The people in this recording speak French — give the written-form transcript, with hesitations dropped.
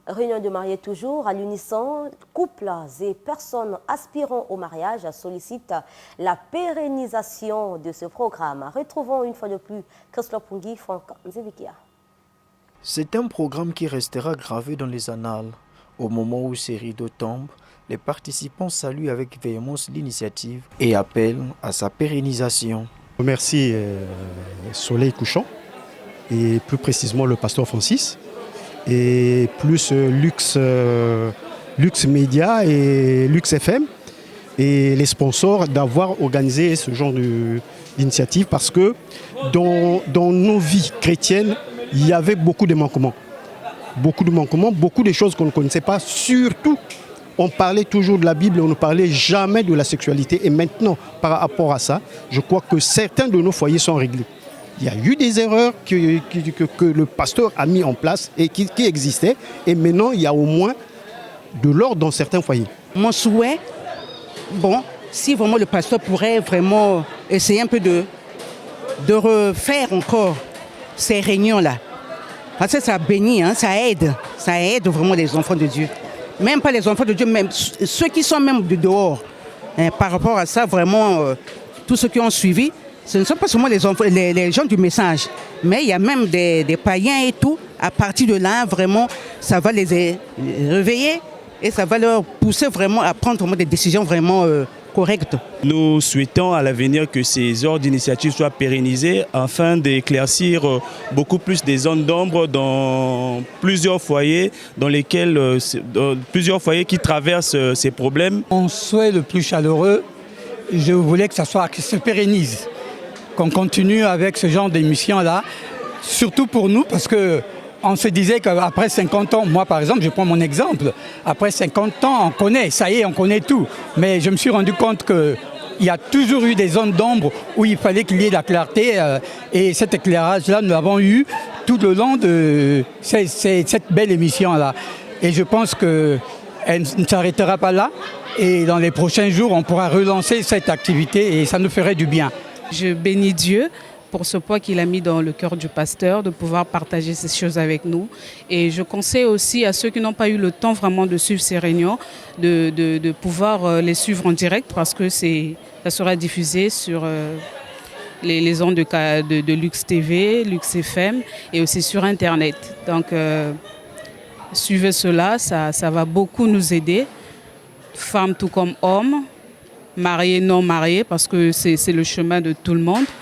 Réunion de mariés toujours à l'unisson, couples et personnes aspirant au mariage sollicitent la pérennisation de ce programme. Retrouvons une fois de plus Christophe Pungui, Franck Nzevikia. C'est un programme qui restera gravé dans les annales. Au moment où ces rideaux tombent, les participants saluent avec véhémence l'initiative et appellent à sa pérennisation. Je remercie Soleil Couchant et plus précisément le pasteur Francis et plus Lux Média et Lux FM et les sponsors d'avoir organisé ce genre d'initiative parce que dans nos vies chrétiennes, il y avait beaucoup de manquements, beaucoup de choses qu'on ne connaissait pas. Surtout, on parlait toujours de la Bible, on ne parlait jamais de la sexualité. Et maintenant, par rapport à ça, je crois que certains de nos foyers sont réglés. Il y a eu des erreurs que le pasteur a mis en place et qui existaient. Et maintenant, il y a au moins de l'ordre dans certains foyers. Mon souhait, si vraiment le pasteur pourrait vraiment essayer un peu de refaire encore ces réunions-là. Parce que ça bénit, ça aide vraiment les enfants de Dieu. Même pas les enfants de Dieu, même ceux qui sont même de dehors. Par rapport à ça, vraiment, tous ceux qui ont suivi, ce ne sont pas seulement les gens du message, mais il y a même des païens et tout. À partir de là, vraiment, ça va les réveiller et ça va leur pousser vraiment à prendre vraiment des décisions vraiment correctes. Nous souhaitons à l'avenir que ces ordres d'initiative soient pérennisés afin d'éclaircir beaucoup plus des zones d'ombre dans plusieurs foyers, qui traversent ces problèmes. Mon souhait le plus chaleureux, je voulais que ça se pérennise, qu'on continue avec ce genre d'émission-là, surtout pour nous parce que on se disait qu'après 50 ans, moi par exemple, je prends mon exemple, après 50 ans, on connaît, ça y est, on connaît tout. Mais je me suis rendu compte qu'il y a toujours eu des zones d'ombre où il fallait qu'il y ait de la clarté. Et cet éclairage-là, nous l'avons eu tout le long de cette belle émission-là. Et je pense qu'elle ne s'arrêtera pas là. Et dans les prochains jours, on pourra relancer cette activité et ça nous ferait du bien. Je bénis Dieu pour ce poids qu'il a mis dans le cœur du pasteur, de pouvoir partager ces choses avec nous. Et je conseille aussi à ceux qui n'ont pas eu le temps vraiment de suivre ces réunions, de pouvoir les suivre en direct parce que ça sera diffusé sur les ondes de Lux TV, Lux FM et aussi sur Internet. Donc, suivez cela, ça va beaucoup nous aider, femmes tout comme hommes, mariés, non mariés, parce que c'est le chemin de tout le monde.